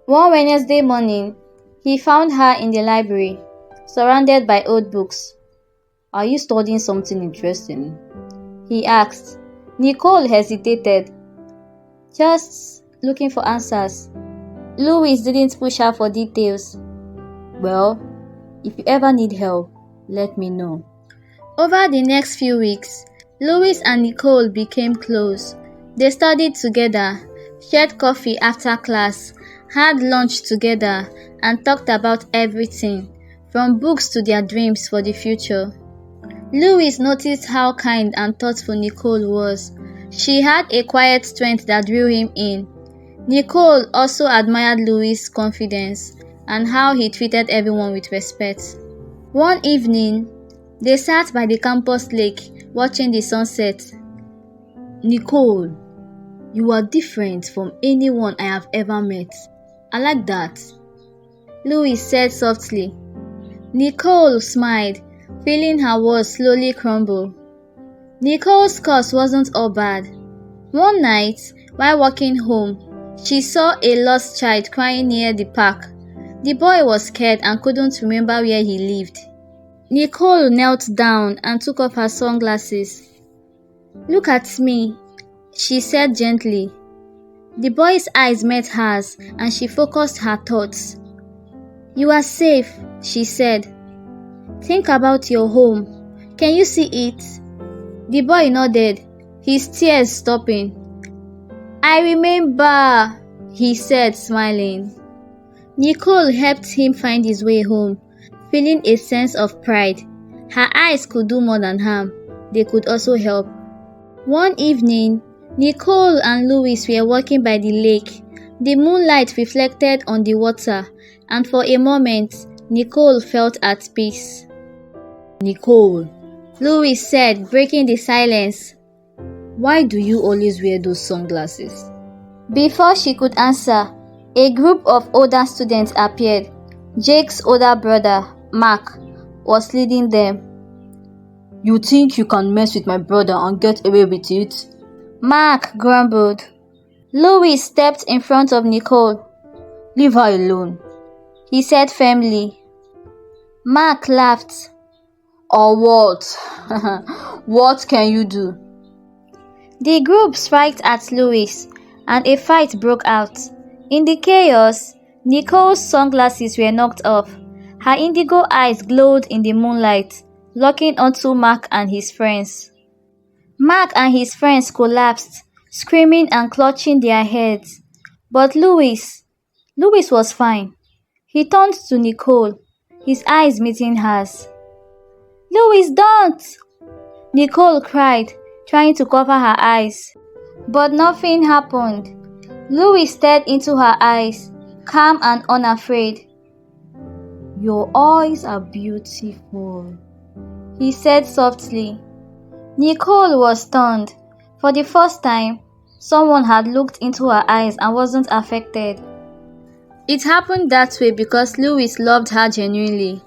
One Wednesday morning, he found her in the library, surrounded by old books. "Are you studying something interesting?" he asked. Nicole hesitated, just looking for answers. Louis didn't push her for details. "Well, if you ever need help, let me know." Over the next few weeks, Louis and Nicole became close. They studied together, shared coffee after class, had lunch together, and talked about everything, from books to their dreams for the future. Louis noticed how kind and thoughtful Nicole was. She had a quiet strength that drew him in. Nicole also admired Louis' confidence and how he treated everyone with respect. One evening, they sat by the campus lake watching the sunset. "Nicole, you are different from anyone I have ever met. I like that," Louis said softly. Nicole smiled, feeling her world slowly crumble. Nicole's course wasn't all bad. One night, while walking home, she saw a lost child crying near the park. The boy was scared and couldn't remember where he lived. Nicole knelt down and took off her sunglasses. "Look at me," she said gently. The boy's eyes met hers and she focused her thoughts. "You are safe," she said. "Think about your home. Can you see it?" The boy nodded, his tears stopping. "I remember," he said, smiling. Nicole helped him find his way home, feeling a sense of pride. Her eyes could do more than harm. They could also help. One evening, Nicole and Louis were walking by the lake. The moonlight reflected on the water, and for a moment, Nicole felt at peace. "Nicole," Louis said, breaking the silence, "why do you always wear those sunglasses?" Before she could answer, a group of older students appeared. Jake's older brother, Mark, was leading them. "You think you can mess with my brother and get away with it?" Mark grumbled. Louis stepped in front of Nicole. "Leave her alone," he said firmly. Mark laughed. "Or what? What can you do?" The group striked at Louis, and a fight broke out. In the chaos, Nicole's sunglasses were knocked off. Her indigo eyes glowed in the moonlight, locking onto Mark and his friends. Mark and his friends collapsed, screaming and clutching their heads. But Louis was fine. He turned to Nicole, his eyes meeting hers. "Louis, don't!" Nicole cried, trying to cover her eyes. But nothing happened. Louis stared into her eyes, calm and unafraid. "Your eyes are beautiful," he said softly. Nicole was stunned. For the first time, someone had looked into her eyes and wasn't affected. It happened that way because Louis loved her genuinely.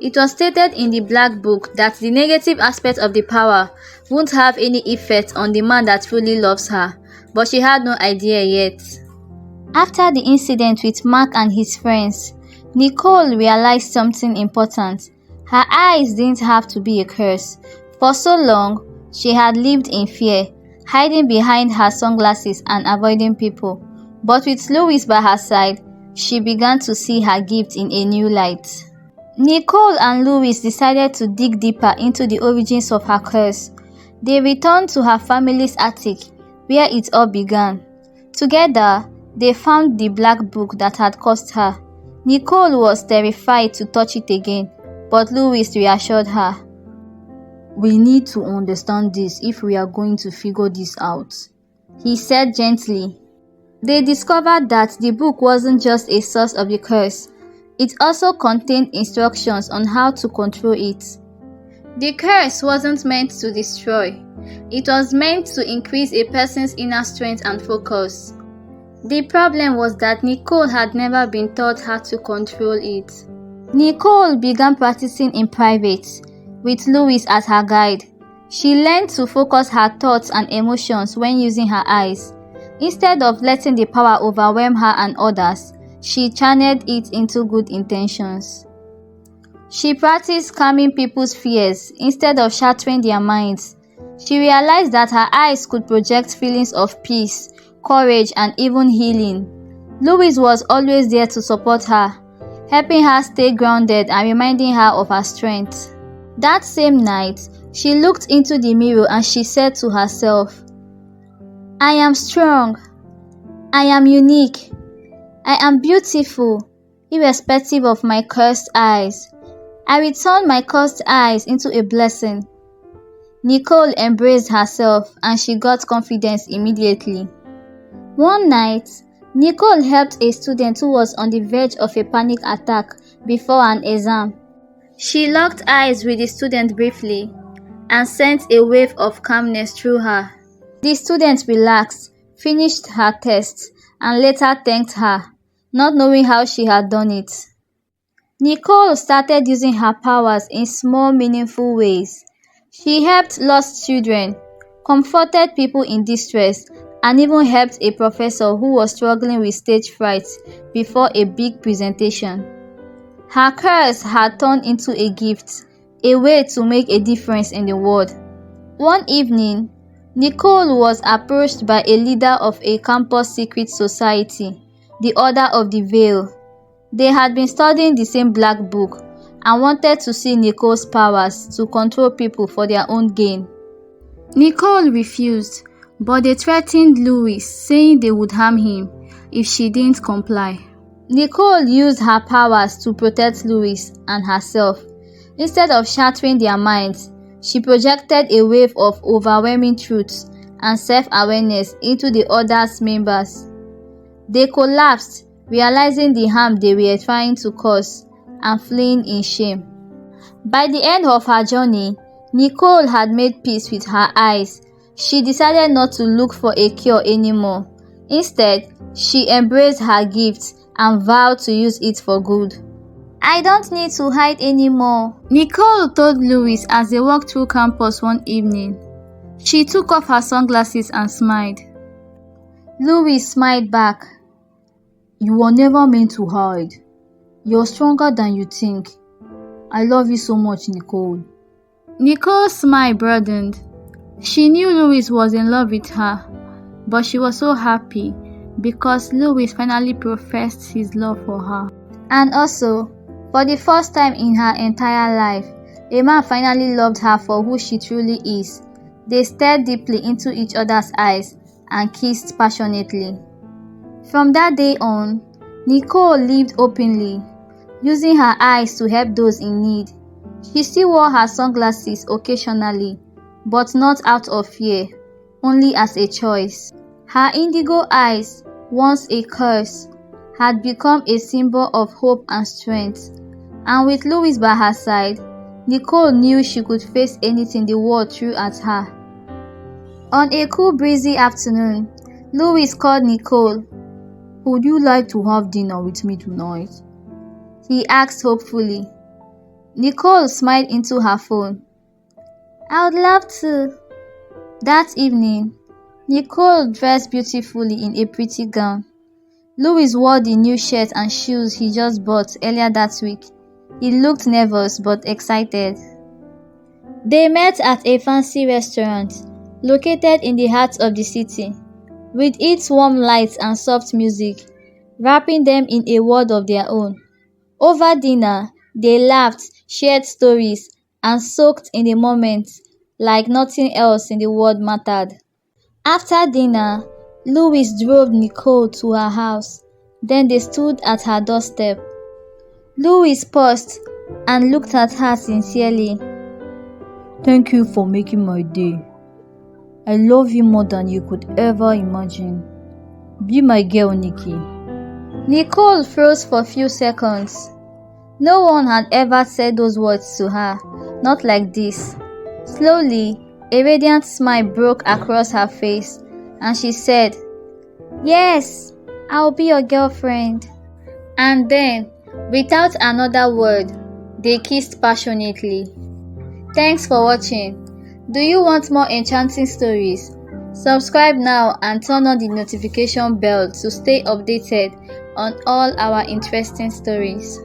It was stated in the Black Book that the negative aspect of the power won't have any effect on the man that truly loves her, but she had no idea yet. After the incident with Mark and his friends, Nicole realized something important. Her eyes didn't have to be a curse. For so long, she had lived in fear, hiding behind her sunglasses and avoiding people. But with Louis by her side, she began to see her gift in a new light. Nicole and Louis decided to dig deeper into the origins of her curse. They returned to her family's attic, where it all began. Together, they found the Black Book that had caused her. Nicole was terrified to touch it again, but Louis reassured her. "We need to understand this if we are going to figure this out," he said gently. They discovered that the book wasn't just a source of the curse. It also contained instructions on how to control it. The curse wasn't meant to destroy. It was meant to increase a person's inner strength and focus. The problem was that Nicole had never been taught how to control it. Nicole began practicing in private, with Louis as her guide. She learned to focus her thoughts and emotions when using her eyes. Instead of letting the power overwhelm her and others, she channeled it into good intentions. She practiced calming people's fears instead of shattering their minds. She realized that her eyes could project feelings of peace, courage, and even healing. Louise was always there to support her, helping her stay grounded and reminding her of her strength. That same night, she looked into the mirror and she said to herself, "I am strong. I am unique. I am beautiful, irrespective of my cursed eyes. I will turn my cursed eyes into a blessing." Nicole embraced herself and she got confidence immediately. One night, Nicole helped a student who was on the verge of a panic attack before an exam. She locked eyes with the student briefly and sent a wave of calmness through her. The student relaxed, finished her test, and later thanked her, not knowing how she had done it. Nicole started using her powers in small, meaningful ways. She helped lost children, comforted people in distress, and even helped a professor who was struggling with stage fright before a big presentation. Her curse had turned into a gift, a way to make a difference in the world. One evening, Nicole was approached by a leader of a campus secret society, the Order of the Veil. They had been studying the same black book and wanted to see Nicole's powers to control people for their own gain. Nicole refused, but they threatened Louis, saying they would harm him if she didn't comply. Nicole used her powers to protect Louis and herself. Instead of shattering their minds, she projected a wave of overwhelming truth and self-awareness into the Order's members. They collapsed, realizing the harm they were trying to cause and fleeing in shame. By the end of her journey, Nicole had made peace with her eyes. She decided not to look for a cure anymore. Instead, she embraced her gift and vowed to use it for good. "I don't need to hide anymore," Nicole told Louis as they walked through campus one evening. She took off her sunglasses and smiled. Louis smiled back. "You were never meant to hide. You're stronger than you think. I love you so much, Nicole." Nicole's smile broadened. She knew Louis was in love with her, but she was so happy because Louis finally professed his love for her. And also, for the first time in her entire life, a man finally loved her for who she truly is. They stared deeply into each other's eyes and kissed passionately. From that day on, Nicole lived openly, using her eyes to help those in need. She still wore her sunglasses occasionally, but not out of fear, only as a choice. Her indigo eyes, once a curse, had become a symbol of hope and strength. And with Louis by her side, Nicole knew she could face anything the world threw at her. On a cool, breezy afternoon, Louis called Nicole. "Would you like to have dinner with me tonight?" he asked hopefully. Nicole smiled into her phone. "I would love to." That evening, Nicole dressed beautifully in a pretty gown. Louis wore the new shirt and shoes he just bought earlier that week. He looked nervous but excited. They met at a fancy restaurant located in the heart of the city, with its warm lights and soft music, wrapping them in a world of their own. Over dinner, they laughed, shared stories, and soaked in the moment like nothing else in the world mattered. After dinner, Louis drove Nicole to her house. Then they stood at her doorstep. Louis paused and looked at her sincerely. "Thank you for making my day. I love you more than you could ever imagine. Be my girl, Nikki." Nicole froze for a few seconds. No one had ever said those words to her, not like this. Slowly, a radiant smile broke across her face, and she said, "Yes, I'll be your girlfriend." And then, without another word, they kissed passionately. Thanks for watching. Do you want more enchanting stories? Subscribe now and turn on the notification bell to stay updated on all our interesting stories.